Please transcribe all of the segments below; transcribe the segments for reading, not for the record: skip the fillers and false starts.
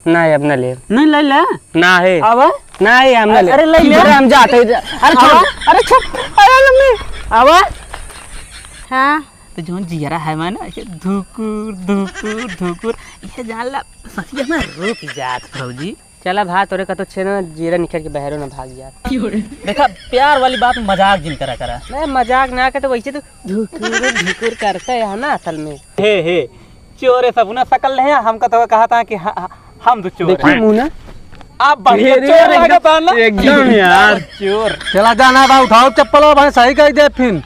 ना अब ना ले नहीं ले ले ना है अब ना है हम ना ले अरे ले ले हम जाते अरे छोड़ अरे छोड़ अरे मम्मी अब हाँ तो जो जियरा है माना ऐसे धुकुर धुकुर धुकुर ये जाला सखिया में रुक जात भौजी। चला भाई तोरे का तो छेना जीरा निकल के बहरो ना भाग यार। देखा प्यार वाली बात मजाक जिन करा करा मैं मजाक ना करते वैसे तो धुकुर धुकुर करते है ना असल में। हे चोरे सब ना सकल है हमका तो कहा था कि हम तो चोर देखिए हैं। मुंह ना आप बढ़िया चोर लगता ना एकदम यार चोर। चला जाना बा उठाओ चप्पल भाई सही कर दे फिर।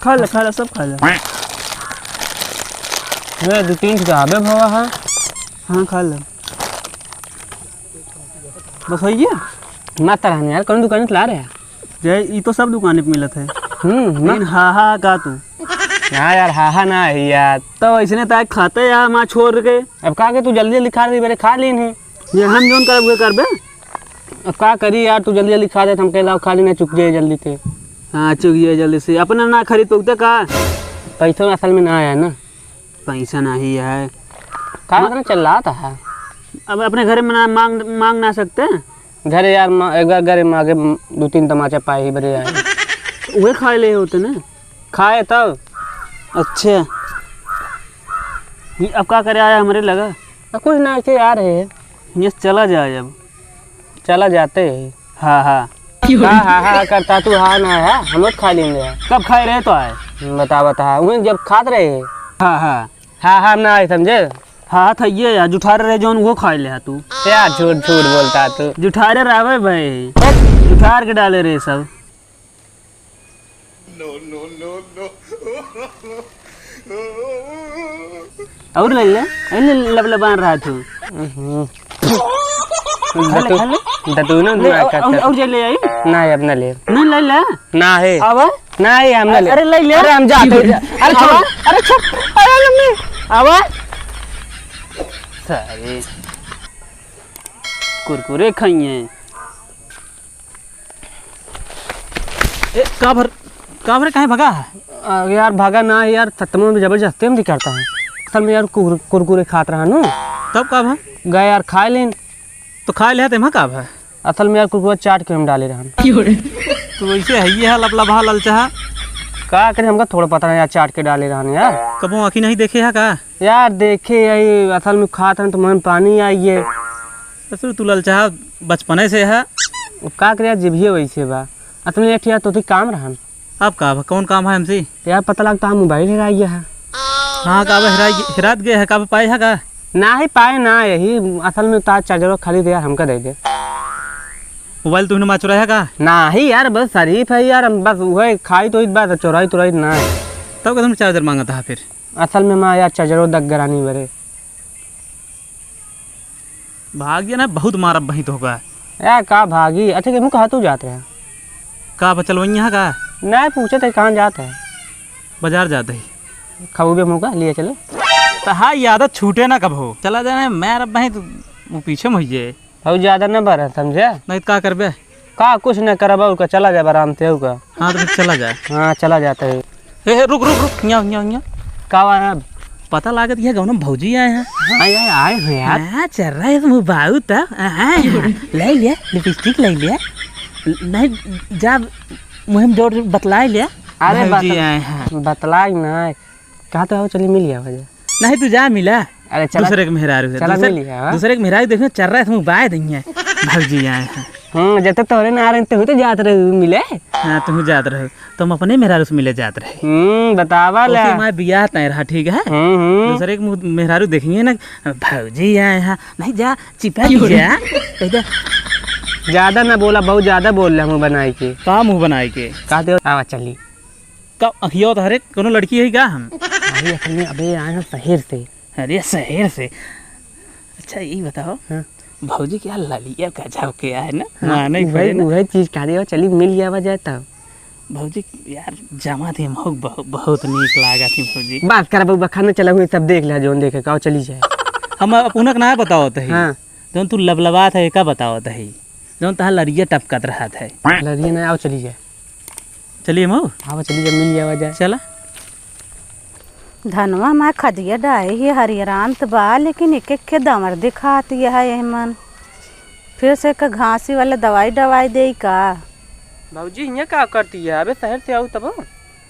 खा ले सब खा ले। मैं दो तीन किताबें भवा है। हाँ खा ले बस हो गया। मत रहने यार कौन दुकान ला रहे हैं। जय ये तो सब दुकानें पे मिलत है ना लेकिन हा का तू यार हा ना है यार। तो ऐसे ताय खाते यार माँ छोड़ के अब कहा के तू जल्दी जल्दी खा रही मेरे खा लीन है। ये हम जोन करबे अब का करी यार तू जल्दी जल्दी खा दे हम कहला खा लेना चुक जाए जल्दी थे। हाँ चुगिए जल्दी से अपना ना खरीद पकते का पैसा असल में ना आया ना पैसा नहीं है कहा चल रहा था। अब अपने घर में ना मांग ना सकते घर यार एक बार घर में आगे दो तीन तमाचा पाए ही बड़े आए वही खाए ले होते ना खाए तब। अच्छा ये अब क्या करे आया हमारे लगा कुछ ना ऐसे आ रहे हैं ये चला जाए अब चला जाते हैं। हाँ हाँ हाँ करता तू हाँ ना है हम लोग खा लेंगे। कब खाए रहे तो आए बता वही जब खाते रहे हाँ हाँ ना आए समझे। हाँ था ये यार जुठारे रहे जोन वो खाए ले तू यार झूठ झूठ बोलता तू। जुठारे रहे भाई जुठार के डाले रहे सब। और ले ले लबलबान रहा तू और जे ले आई ना अब ना ले नहीं ले ले ना है अब ना है हम ना ले अरे ले ले अरे हम जाते अरे छोड़ अरे छोड़ अरे मम्मी अब सारे कुरकुरे खाइए काभर कहाँ भगा है यार भागा ना यार सत्तमों में जबरदस्ती में दिखाता है असल में यार कुरकुरे खात रहा नु तब काभ है गए यार खाए लेन तो खा ले तेमा काभ है असल में यार कुरकुरा चाट के हम डाले रहा तो वैसे है ये है लबलबा ललचा का करे हमका थोड़ा पता नहीं यार चाट के डाले रहा यार कबो आँखी नहीं देखे है का यार देखे यही असल में खाते हैं तो मन पानी आई है तो तू ललचा बचपने से है का करे यार जिभिए वैसे बा असल में यार तो काम रहा अब का कौन काम है हमसे यार पता लगता है मोबाइल हेरा है। हाँ का हिरात गए है का पाए है का ना ही पाए ना यही असल में तार चार्जर खाली दे यार हमका दे दे मोबाइल तुमने माँ चुराया का ना ही यार बस शरीफ है यार बस वही खाई तो इस बात चोराई तुराई ना है। तब का तुमने चार्जर मांगा था फिर असल में माँ यार चार्जरों दग गरानी बरे भाग गया ना बहुत मारा बही तो होगा यार का भागी अच्छा कि कहा तू जाते हैं का बचल वही है का ना पूछे थे कहाँ जाते हैं बाजार जाते ही खबूबे मुँह लिए चले तो हाँ ये आदत छूटे ना कब हो चला जाना मैं अब बही तो वो पीछे मुझे बहुत ज्यादा न बढ़ समझे नहीं तो क्या करबे का कुछ न करब उसका चला जाए आराम से का। हाँ तो फिर चला जाए हाँ चला जाता है। रुक यहाँ का आया अब पता लागत यह गौनम भौजी आए हैं। हाँ यार आए हैं यार। हाँ चल रहा है मुँह बाऊ तब ले लिया लिपस्टिक ले लिया नहीं जा मुहिम जोड़ बतलाए लिया अरे भौजी आए हैं बतलाई ना कहा तो चलिए मिल गया वजह नहीं तू जा मिला अरे चला दूसरे के मेहरारू है दूसरे के मेहरारू देखने चल रहा है तुम बाय देंगे भौजी आए हैं। जब तक तोरे ना आ रहे तो जाते रहे मिले। हाँ तुम जाते रहे तुम अपने मेहरारू से मिले जाते रहे बतावा ले मैं बियाह तय रहा ठीक है दूसरे के मेहरारू देखेंगे ना भौजी आए हैं नहीं जा चिपा जा ज्यादा ना बोला बहुत ज्यादा बोल रहा मुँह बनाए के का मुँह बनाए के कहते हो आवा चली का अखियो तो हरे कोनो लड़की है क्या हम अबे आए हैं शहर से। अरे शहर से अच्छा यही बताओ भौजी क्या ललिया गजब के है ना माने वही चीज कह चली मिल गया वजह तब भौजी यार जमा थी बहुत नीक लागा थी भौजी बात कर बउआ खाना चला हुए सब देख लिया जोन देखे का चली जाए हम अपनक ना बतावत है हाँ जौन तू लबलबात है का बतावत है जौन तहा लरिया टपकत रहत है। लड़िए ना आओ चली जाए। चलिए मऊ आओ चली जाए, मिल जाए जाए। चला। धनवा मैं खदिया डाए ही हरियरांत बा लेकिन एक एक के दमर दिखाती है यह मन। फिर से का घासी वाले दवाई दे का। भाजी यहाँ का करती है? अबे शहर से आओ तब।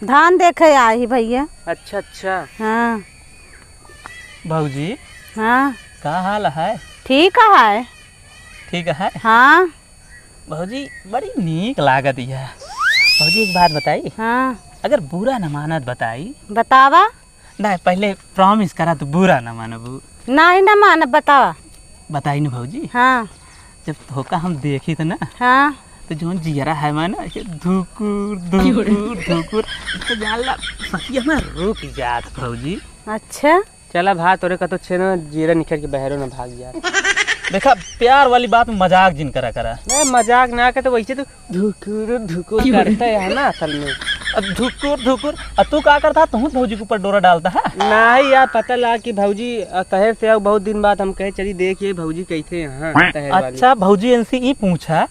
धान देखे आई भैया। अच्छा अच्छा। हाँ भाजी हाँ का हाल है? ठीक है। ठीक है। हाँ भाजी बड़ी नीक लागत है। भाजी एक बात बताई, हाँ अगर बुरा न मानत बताई। बतावा। नहीं पहले प्रॉमिस करा तो बुरा न मानबू। नहीं न मान बतावा। बताई न भाजी, हाँ जब धोखा हम देखी तो ना हाँ तो जोन जियरा है माना धुकुर धुकुर धुकुर तो जानला सखी हमें रुक जात भाजी। अच्छा चला भात तोरे का तो छे ना जीरा निकल के बहरो ना भाग जा। देखा प्यार वाली बात में मजाक जिन करा मैं मजाक ना करते, वैसे तो धुकुर धुकुर करता है ना असल में। अब धुकुर धुकुर तू का करता तू भौजी के ऊपर डोरा डालता है। नहीं यार पता लगा कि भौजी शहर से आओ, बहुत दिन बाद हम कहे चली देखिए भौजी कैसे यहाँ शहर वाली। अच्छा भौजी इनसे ये पूछा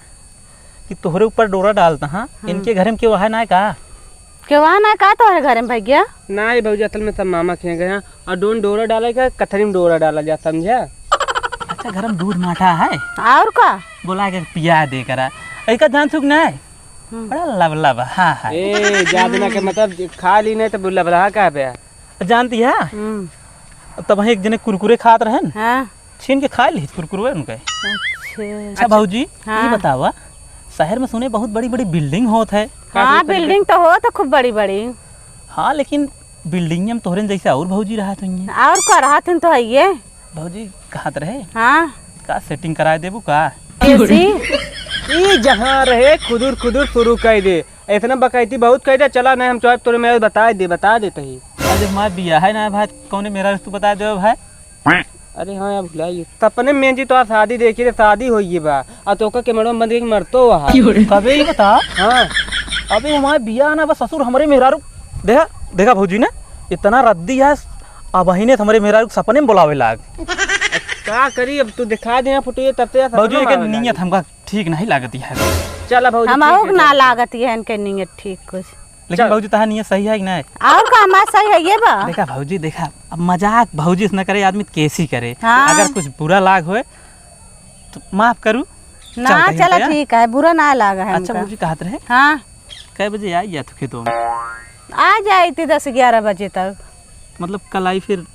कि तोहरे ऊपर डोरा डालता हाँ इनके घर में क्यों है ना का? क्यों ना का तोहरे घर में भैया? नहीं भौजी असल में सब मामा खे गए और डोरा डाला क्या कथरी में डोरा डाला जा, समझा? अच्छा घर में दूध माठा है और का बोला के पिया दे करा ऐका जान सुख नहीं बड़ा लबलब हाँ है। ए जादना के मतलब खा ली नहीं तो लबला का पे जानती है तब वहीं एक जने कुरकुरे खात रहे न, हाँ छीन के खा ली कुरकुरे उनके। अच्छा भाजी हाँ। ये बतावा शहर में सुने बहुत बड़ी बड़ी बिल्डिंग होत है। हाँ बिल्डिंग तो हो तो खूब बड़ी बड़ी। हाँ लेकिन बिल्डिंग में तोहरे जैसे और भौजी रहा तो और का रहा तो है ये भौजी कहत रहे हाँ का सेटिंग करा देबू का? कैसी? ई जहाँ रहे खुदुर खुदुर शुरू कर दे, इतना बकैती बहुत कर दे। चला नहीं हम चौब तोरे मैं बता देते ही। अरे माँ बिया है ना भाई कौन मेरा तू बता दे भाई। अरे हाँ यार भुलाइए सपने में जी तो आप शादी देखिए शादी होइए बा और तो के मरो बंद के मरतो वहाँ कबे ही बता। हाँ अबे हमारे बिया ना बस ससुर हमारे मेहरारू देखा देखा भौजी ने इतना रद्दी है अब वही ने हमारे मेहरारू सपने में बुलावे लाग। क्या करी अब तू दिखा दे फोटो तब से भौजी के नीयत हमका ठीक नहीं लागती है। चला भौजी हम ना लागत है इनके नीयत ठीक कुछ। लेकिन भौजी तहा नीयत सही है कि नहीं? और का हमारा सही है ये बा। देखा भौजी देखा अब मजाक भौजी से न करे आदमी कैसी करे। हाँ। अगर कुछ बुरा लाग होए तो माफ करू ना चला ठीक है बुरा ना लागा है। अच्छा भौजी कहत रहे हाँ कै बजे आई या तो खेतों में? आ जाए थी 10-11 बजे तक। मतलब कल आई फिर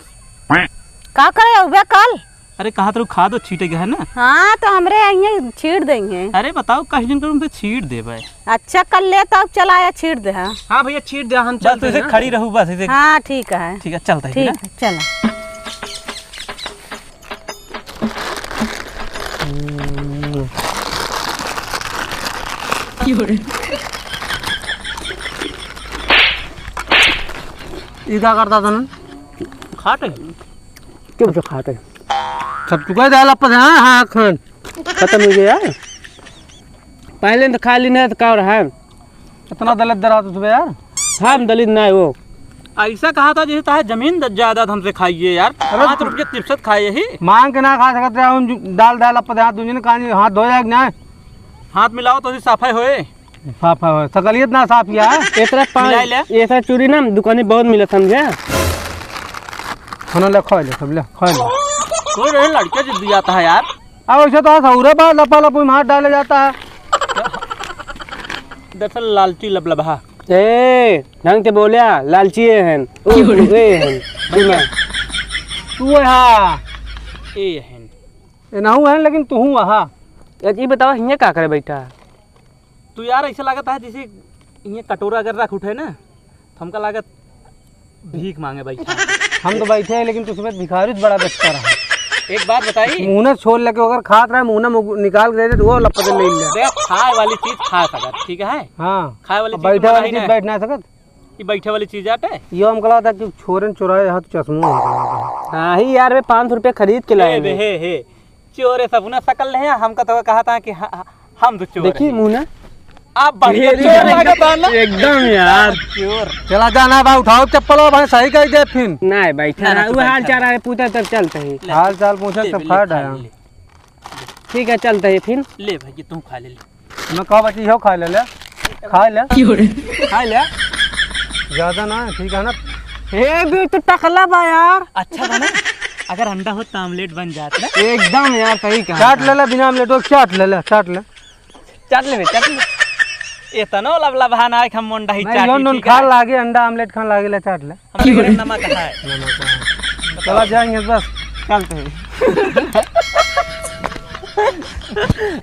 का करे उबे कल? अरे कहा तो खा दो छीटे गए है ना। हाँ तो हमरे यहाँ छीट देंगे। अरे बताओ कहीं दिन करूँ तो छीट दे भाई। अच्छा कल ले तब चलाया छीट दे। हाँ हाँ भैया छीट दे हम बस चलते ऐसे हैं। खड़ी रहूँ बस ऐसे। हाँ ठीक है ठीक है चलता है ठीक है चला। ये क्या करता था ना खाट क्यों से खाते सब चुका दाल अपन हाँ हाँ खान खत्म हो गया पहले तो खा ली नहीं तो क्या रहा है। इतना दलित दरा तो यार हम दलित ना है वो। ऐसा कहा था जैसे ताहे जमीन ज्यादा हमसे खाइए यार 5 रुपये चिप्सत खाइए ही मांग के ना खा सकते हैं दाल दाल अपन हाथ दूसरे कहानी हाथ धोया कि नहीं हाथ मिलाओ तो सफाई होए। साफ है सकलियत ना साफ किया है। इतना मिला ले। पाँच ऐसा चूड़ी ना दुकानें बहुत मिले समझे। खाना ले खा ले सब ले खा ले। कोई रहे लड़के जिद जाता है यार। अब ऐसे तो सौरे बार लपा लपू में हाथ डाले जाता है। दरअसल लालची लबलबा ए ढंग से बोलिया लालची हैं तू तू हाँ ए ना है लेकिन तू हूँ हाँ। ये बताओ हियाँ क्या करे बैठा? तू यार ऐसा लागत है जैसे ये कटोरा अगर रख उठे ना तो हमका लागत भीख मांगे भाई। हम तो बैठे हैं लेकिन तू सुबह भिखारी बड़ा बेचता रहा। एक बात बताई मुँह छोड़ लेके अगर खात रहा मुँह निकाल के दे दे तो वो लपट ले लिया। देख खाए वाली चीज खा सकत ठीक है। हाँ खाए वाली चीज बैठे वाली चीज बैठ ना सकत। ये बैठे वाली चीज आटे ये हम कहा था कि छोरे चुराए हाथ चश्मो। हाँ ही यार वे 500 रुपये खरीद के लाए हैं। हे चोरे सब ना सकल है हमका तो कहा था कि हम तो चोर देखिए मुँह ना आप बढ़िया एकदम यार। चला जाना भाई, उठाओ चप्पल भाई, सही कह दे फिर। नहीं बैठा ना, वो तू हाल बैठा चाल पूछा तब चलते ही। हाल चाल पूछे तब खा डाया। ठीक है चलते ही फिर। ले भाई तू खा ले मैं कहा बची हो खा ले खा ले खा लिया। ज्यादा ना है, ठीक है ना। हे भी तो टकला बा यार। अच्छा बना, अगर अंडा हो तो आमलेट बन जाता ना। एकदम यार सही कहा। चाट ले बिना आमलेट चाट ले चाट ले। चल ले इतना लबला बहाना है हम मुंडा ही नहीं चाटी योन ठीक खा है। लागे अंडा आमलेट खान लागे ले चाट ले। हमारे घर में नमक है। चला जाएंगे बस। चलते ही।